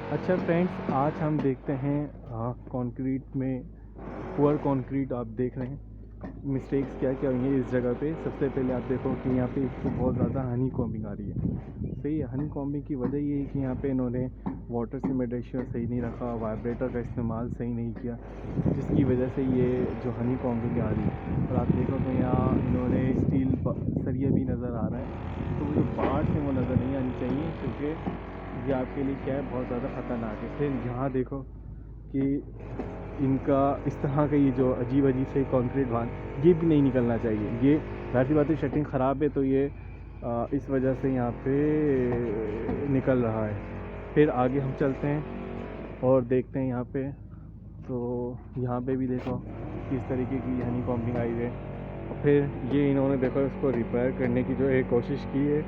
अच्छा फ्रेंड्स, आज हम देखते हैं कंक्रीट में पुअर कंक्रीट। आप देख रहे हैं मिस्टेक्स क्या क्या हुई हैं इस जगह पे। सबसे पहले आप देखो कि यहाँ पे एक तो बहुत ज़्यादा हनी कॉम्बिंग आ रही है। सही है, हनी कॉम्बिंग की वजह ये है कि यहाँ पे इन्होंने वाटर सीमेंट रेशियो सही नहीं रखा, वाइब्रेटर का इस्तेमाल सही नहीं किया, जिसकी वजह से ये जो हनी कॉम्बिंग आ रही है। और आप देखो तो यहाँ इन्होंने स्टील सरिया भी नज़र आ रहा है, तो वो जो बार्स हैं वो नज़र नहीं आनी चाहिए, क्योंकि ये आपके लिए क्या है, बहुत ज़्यादा ख़तरनाक है। फिर यहाँ देखो कि इनका इस तरह का ये जो अजीब अजीब से कंक्रीट बांध, ये भी नहीं निकलना चाहिए। ये ज़ाहिर सी बात है, शटरिंग ख़राब है तो ये इस वजह से यहाँ पे निकल रहा है। फिर आगे हम चलते हैं और देखते हैं यहाँ पे। तो यहाँ पे भी देखो किस तरीके की हनी कॉम्बिंग आई है। और फिर ये इन्होंने देखो इसको रिपेयर करने की जो है कोशिश की है।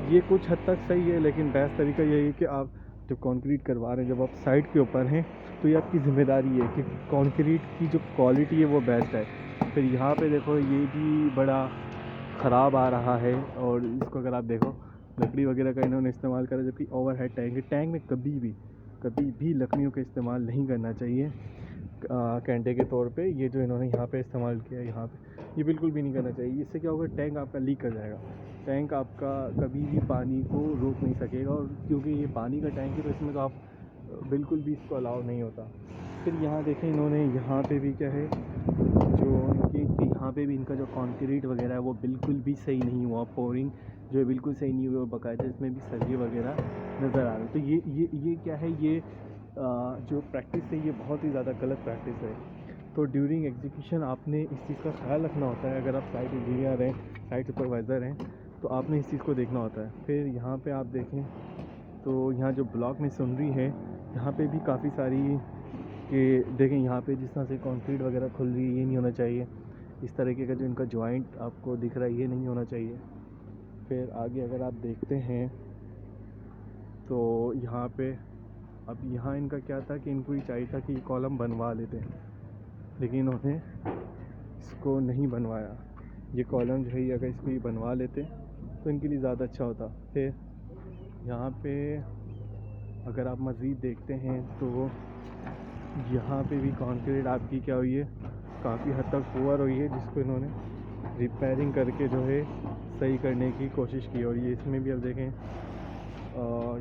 ये कुछ हद तक सही है, लेकिन बेस्ट तरीका यही है कि आप जब कंक्रीट करवा रहे हैं, जब आप साइट के ऊपर हैं, तो ये आपकी ज़िम्मेदारी है कि कंक्रीट की जो क्वालिटी है वो बेस्ट है। फिर यहाँ पे देखो ये भी बड़ा ख़राब आ रहा है, और इसको अगर आप देखो लकड़ी वगैरह का इन्होंने इस्तेमाल करा, जबकि ओवरहेड टैंक है। टैंक में कभी भी लकड़ियों का इस्तेमाल नहीं करना चाहिए कैंटे के तौर पे। ये जो इन्होंने यहाँ पे इस्तेमाल किया है, यहाँ पे ये बिल्कुल भी नहीं करना चाहिए। इससे क्या होगा, टैंक आपका लीक कर जाएगा। टैंक आपका कभी भी पानी को रोक नहीं सकेगा, और क्योंकि ये पानी का टैंक है तो इसमें तो आप बिल्कुल भी इसको अलाउ नहीं होता। फिर यहाँ देखें इन्होंने यहाँ पे भी क्या है, जो इनकी कि यहाँ पे भी इनका जो कंक्रीट वगैरह है वो बिल्कुल भी सही नहीं हुआ। पोरिंग जो है बिल्कुल सही नहीं हुई, और बाकायदा इसमें भी सरिये वगैरह नज़र आ रहे हैं। तो ये क्या है, ये जो प्रैक्टिस है ये बहुत ही ज़्यादा गलत प्रैक्टिस है। तो ड्यूरिंग एग्जीक्यूशन आपने इस चीज़ का ख्याल रखना होता है। अगर आप साइट इंजीनियर हैं, साइट सुपरवाइज़र हैं, तो आपने इस चीज़ को देखना होता है। फिर यहाँ पे आप देखें तो यहाँ जो ब्लॉक मशीनरी है, यहाँ पे भी काफ़ी सारी कि देखें यहाँ पे जिस तरह से कंक्रीट वगैरह खुल रही है, ये नहीं होना चाहिए। इस तरीके का जो इनका जॉइंट आपको दिख रहा है, ये नहीं होना चाहिए। फिर आगे अगर आप देखते हैं तो यहाँ पे अब यहाँ इनका क्या था कि इनको ये चाहिए था कि कॉलम बनवा लेते हैं, लेकिन इन्होंने इसको नहीं बनवाया। ये कॉलम जो है ये अगर इसको ये बनवा लेते तो इनके लिए ज़्यादा अच्छा होता। फिर यहाँ पे अगर आप मज़ीद देखते हैं तो यहाँ पे भी कंक्रीट आपकी क्या हुई है, काफ़ी हद तक पुअर हुई है, जिसको इन्होंने रिपेयरिंग करके जो है सही करने की कोशिश की। और ये इसमें भी अब देखें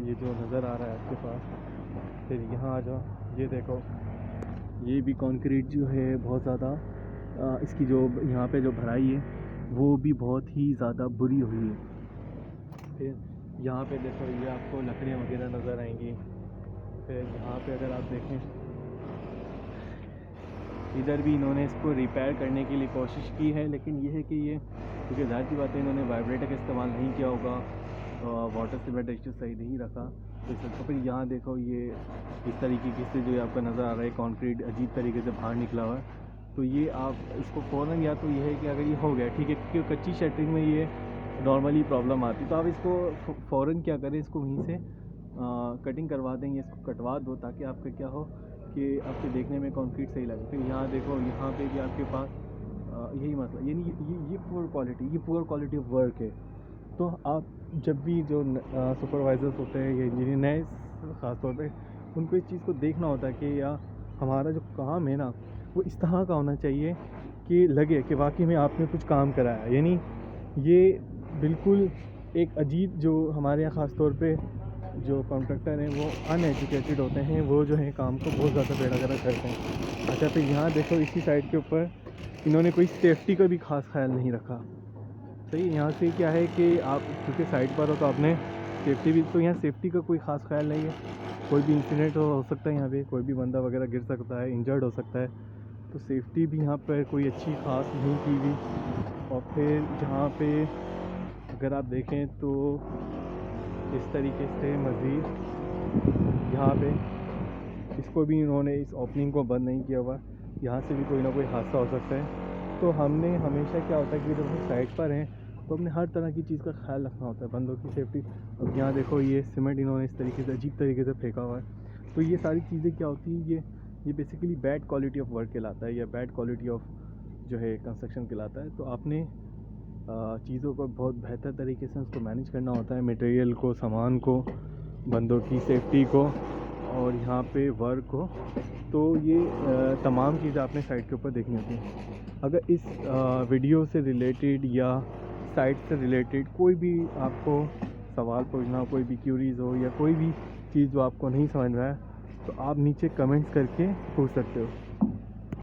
ये जो नज़र आ रहा है आपके पास। फिर यहाँ आ जाओ, ये देखो ये भी कंक्रीट जो है बहुत ज़्यादा इसकी जो यहाँ पे जो भराई है वो भी बहुत ही ज़्यादा बुरी हुई है। फिर यहाँ पे देखो ये आपको लकड़ियाँ वगैरह नज़र आएंगी। फिर यहाँ पे अगर आप देखें, इधर भी इन्होंने इसको रिपेयर करने के लिए कोशिश की है, लेकिन ये है कि ये क्योंकि ज़ाहिर सी बात है इन्होंने वाइब्रेटर का इस्तेमाल नहीं किया होगा, वाटर सीमेंट रेशियो सही नहीं रखा। तो फिर यहाँ देखो ये इस तरीके से जो आपका नज़र आ रहा है कंक्रीट अजीब तरीके से बाहर निकला हुआ है। तो ये आप इसको फ़ौरन, या तो ये है कि अगर ये हो गया ठीक है, क्योंकि कच्ची शटरिंग में ये नॉर्मली प्रॉब्लम आती है, तो आप इसको फ़ौरन क्या करें, इसको वहीं से कटिंग करवा देंगे, इसको कटवा दो, ताकि आपका क्या हो कि आपके देखने में कंक्रीट सही लगे। फिर यहाँ देखो यहाँ पे भी आपके पास यही मसला, यानी ये पुअर क्वालिटी ऑफ वर्क है। तो आप जब भी जो सुपरवाइज़र्स होते हैं या इंजीनियर नए ख़ास तौर पे, उनको इस चीज़ को देखना होता है कि या हमारा जो काम है ना वो इस तरह का होना चाहिए कि लगे कि वाकई में आपने कुछ काम कराया। यानी ये बिल्कुल एक अजीब, जो हमारे यहाँ ख़ास तौर पे जो कॉन्ट्रैक्टर हैं वो अनएजुकेटेड होते हैं, वो जो है काम को बहुत ज़्यादा बेड़ा करते हैं। अच्छा, फिर यहाँ देखो इसी साइड के ऊपर इन्होंने कोई सेफ्टी का भी ख़ास ख्याल नहीं रखा। सही, यहाँ से क्या है कि आप क्योंकि साइड पर हो तो आपने सेफ्टी भी, तो यहाँ सेफ्टी का कोई ख़ास ख्याल नहीं है। कोई भी इंसिडेंट हो सकता है, यहाँ पे कोई भी बंदा वगैरह गिर सकता है, इंजर्ड हो सकता है। तो सेफ्टी भी यहाँ पर कोई अच्छी ख़ास नहीं की गई। और फिर यहाँ पे अगर आप देखें तो इस तरीके से मज़ीद यहाँ पे इसको भी इन्होंने इस ओपनिंग को बंद नहीं किया हुआ, यहाँ से भी कोई ना कोई हादसा हो सकता है। तो हमने हमेशा क्या होता है कि जब हम साइड पर हैं तो हमने हर तरह की चीज़ का ख्याल रखना होता है, बंदों की सेफ्टी। अब यहाँ देखो ये सीमेंट इन्होंने इस तरीके से अजीब तरीके से फेंका हुआ है। तो ये सारी चीज़ें क्या होती हैं, ये basically bad quality of work कहलाता है, या बैड क्वालिटी ऑफ जो है कंस्ट्रक्शन कहलाता है। तो आपने चीज़ों को बहुत बेहतर तरीके से उसको मैनेज करना होता है, मटेरियल को, सामान को, बंदों की सेफ्टी को और यहाँ पे वर्क हो। तो ये तमाम चीज़ें आपने साइट के ऊपर देखनी होती हैं। अगर इस वीडियो से रिलेटेड या साइट से रिलेटेड कोई भी आपको सवाल पूछना हो, कोई भी क्यूरीज हो या कोई भी चीज़ जो आपको नहीं समझ में आए, तो आप नीचे कमेंट्स करके पूछ सकते हो।